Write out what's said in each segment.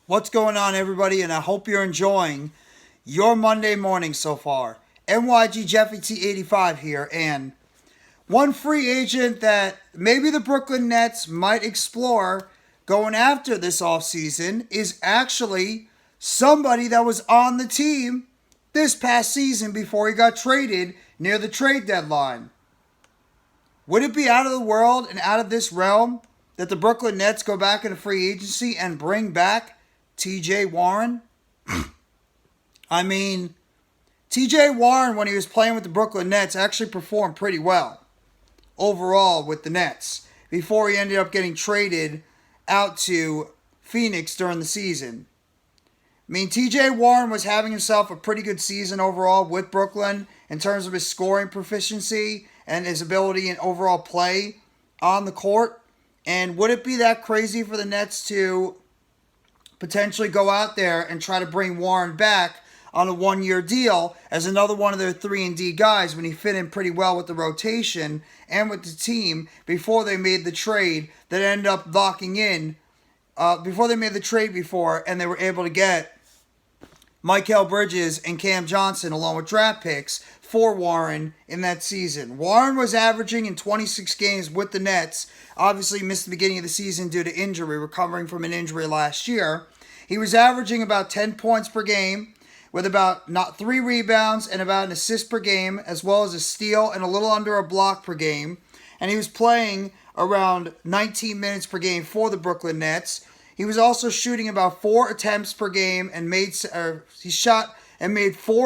What's going on, everybody? And I hope you're enjoying your Monday morning so far. NYG Jeffy T85 here, and one free agent that maybe the Brooklyn Nets might explore going after this offseason is actually somebody that was on the team this past season before he got traded near the trade deadline. Would it be out of the world and out of this realm that the Brooklyn Nets go back into free agency and bring back TJ Warren? I mean, TJ Warren, when he was playing with the Brooklyn Nets, actually performed pretty well overall with the Nets before he ended up getting traded out to Phoenix during the season. I mean, TJ Warren was having himself a pretty good season overall with Brooklyn in terms of his scoring proficiency and his ability and overall play on the court. And would it be that crazy for the Nets to potentially go out there and try to bring Warren back on a one-year deal as another one of their 3-and-D guys when he fit in pretty well with the rotation and with the team before they made the trade that ended up locking in before they made the trade before, and they were able to get Mikal Bridges and Cam Johnson along with draft picks for Warren in that season. Warren was averaging in 26 games with the Nets. Obviously missed the beginning of the season due to injury, recovering from an injury last year. He was averaging about 10 points per game with about 3 rebounds and about an assist per game, as well as a steal and a little under a block per game. And he was playing around 19 minutes per game for the Brooklyn Nets. He was also shooting about 4 attempts per game and made 4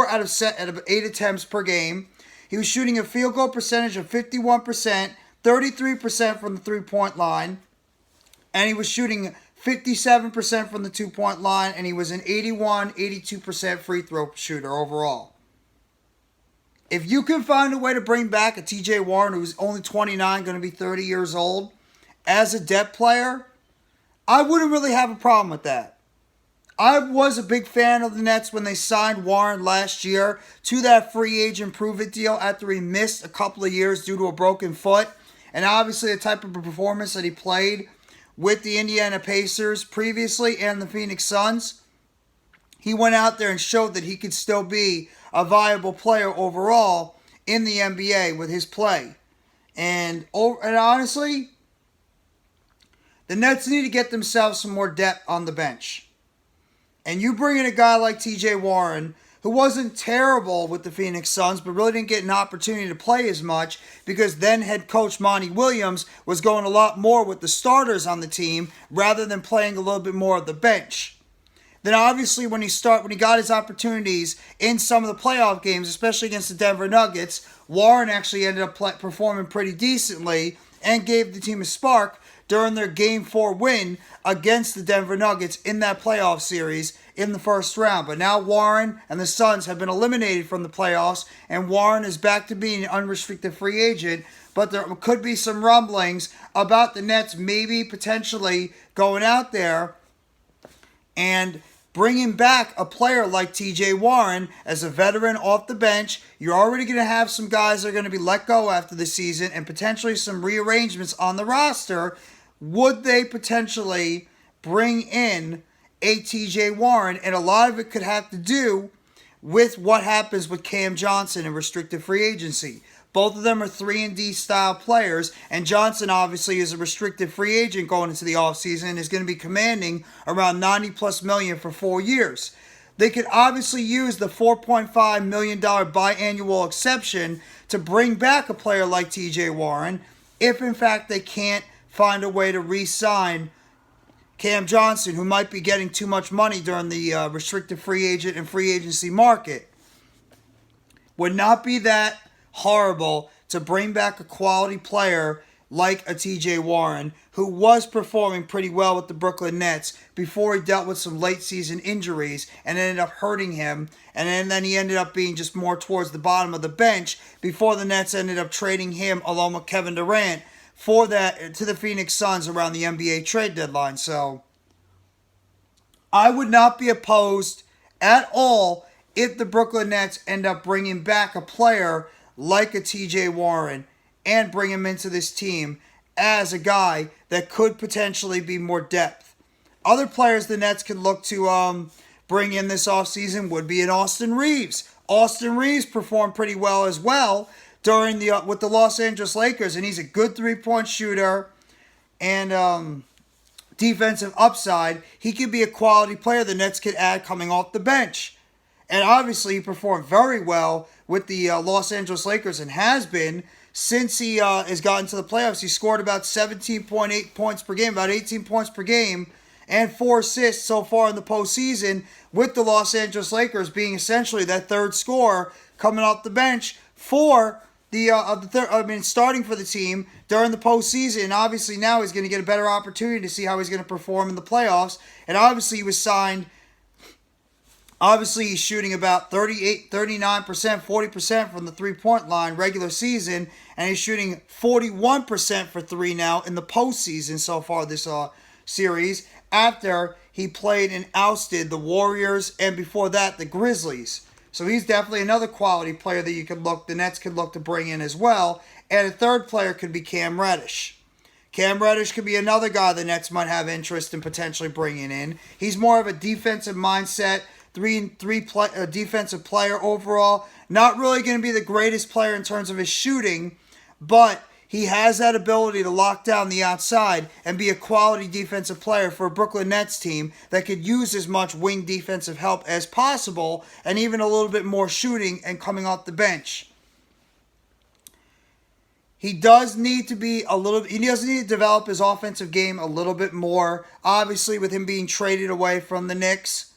out of 8 attempts per game. He was shooting a field goal percentage of 51%, 33% from the three-point line, and he was shooting 57% from the two-point line, and he was an 82% free throw shooter overall. If you can find a way to bring back a TJ Warren who's only 29, going to be 30 years old, as a depth player, I wouldn't really have a problem with that. I was a big fan of the Nets when they signed Warren last year to that free agent prove-it deal after he missed a couple of years due to a broken foot. And obviously the type of performance that he played with the Indiana Pacers previously and the Phoenix Suns, he went out there and showed that he could still be a viable player overall in the NBA with his play. And honestly, the Nets need to get themselves some more depth on the bench. And you bring in a guy like TJ Warren, who wasn't terrible with the Phoenix Suns, but really didn't get an opportunity to play as much because then head coach Monty Williams was going a lot more with the starters on the team rather than playing a little bit more of the bench. Then obviously when he got his opportunities in some of the playoff games, especially against the Denver Nuggets, Warren actually ended up performing pretty decently and gave the team a spark during their Game 4 win against the Denver Nuggets in that playoff series in the first round. But now Warren and the Suns have been eliminated from the playoffs, and Warren is back to being an unrestricted free agent. But there could be some rumblings about the Nets maybe potentially going out there and bringing back a player like TJ Warren as a veteran off the bench. You're already going to have some guys that are going to be let go after the season and potentially some rearrangements on the roster. Would they potentially bring in a TJ Warren? And a lot of it could have to do with what happens with Cam Johnson in restricted free agency. Both of them are 3-and-D style players, and Johnson obviously is a restricted free agent going into the offseason and is going to be commanding around $90+ million for 4 years. They could obviously use the $4.5 million biannual exception to bring back a player like TJ Warren if in fact they can't find a way to re-sign Cam Johnson, who might be getting too much money during the restricted free agent and free agency market. Would not be that horrible to bring back a quality player like a TJ Warren, who was performing pretty well with the Brooklyn Nets before he dealt with some late season injuries and ended up hurting him, and then he ended up being just more towards the bottom of the bench before the Nets ended up trading him along with Kevin Durant for that to the Phoenix Suns around the NBA trade deadline. So I would not be opposed at all if the Brooklyn Nets end up bringing back a player like a TJ Warren and bring him into this team as a guy that could potentially be more depth. Other players the Nets could look to bring in this offseason would be an Austin Reaves. Austin Reeves performed pretty well as well during with the Los Angeles Lakers, and he's a good three-point shooter and defensive upside. He could be a quality player the Nets could add coming off the bench. And obviously he performed very well with the Los Angeles Lakers and has been since he has gotten to the playoffs. He scored about 17.8 points per game, about 18 points per game, and 4 assists so far in the postseason, with the Los Angeles Lakers being essentially that third scorer coming off the bench for starting for the team during the postseason. And now he's going to get a better opportunity to see how he's going to perform in the playoffs. And obviously he was signed. Obviously he's shooting about 39%, 40% from the three-point line regular season, and he's shooting 41% for three now in the postseason so far this series, after he played and ousted the Warriors and before that the Grizzlies. So he's definitely another quality player that the Nets could look to bring in as well. And a third player could be Cam Reddish. Cam Reddish could be another guy the Nets might have interest in potentially bringing in. He's more of a defensive mindset, defensive player overall. Not really going to be the greatest player in terms of his shooting, but he has that ability to lock down the outside and be a quality defensive player for a Brooklyn Nets team that could use as much wing defensive help as possible and even a little bit more shooting and coming off the bench. He does need to develop his offensive game a little bit more, obviously with him being traded away from the Knicks.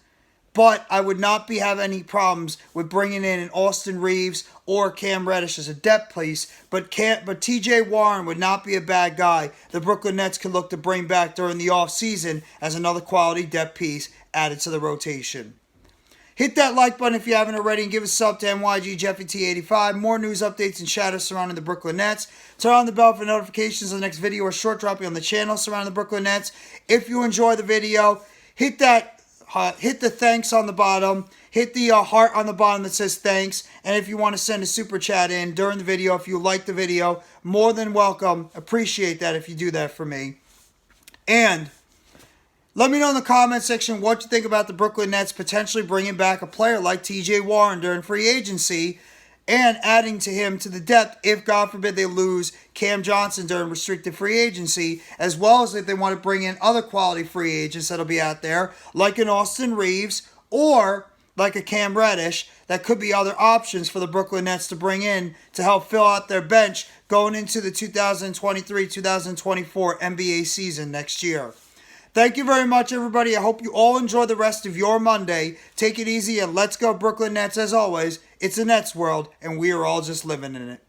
But I would not have any problems with bringing in an Austin Reeves or Cam Reddish as a depth piece. But T.J. Warren would not be a bad guy the Brooklyn Nets could look to bring back during the offseason as another quality depth piece added to the rotation. Hit that like button if you haven't already, and give a sub to NYG Jeffy T85. More news, updates, and shadows surrounding the Brooklyn Nets. Turn on the bell for notifications of the next video or short dropping on the channel surrounding the Brooklyn Nets. If you enjoy the video, hit the thanks on the bottom. Hit the heart on the bottom that says thanks. And if you want to send a super chat in during the video, if you like the video, more than welcome. Appreciate that if you do that for me. And let me know in the comment section what you think about the Brooklyn Nets potentially bringing back a player like T.J. Warren during free agency and adding to him to the depth if, God forbid, they lose Cam Johnson during restricted free agency, as well as if they want to bring in other quality free agents that'll be out there, like an Austin Reeves or like a Cam Reddish. That could be other options for the Brooklyn Nets to bring in to help fill out their bench going into the 2023-2024 NBA season next year. Thank you very much, everybody. I hope you all enjoy the rest of your Monday. Take it easy and let's go Brooklyn Nets. As always, it's a Nets world, and we are all just living in it.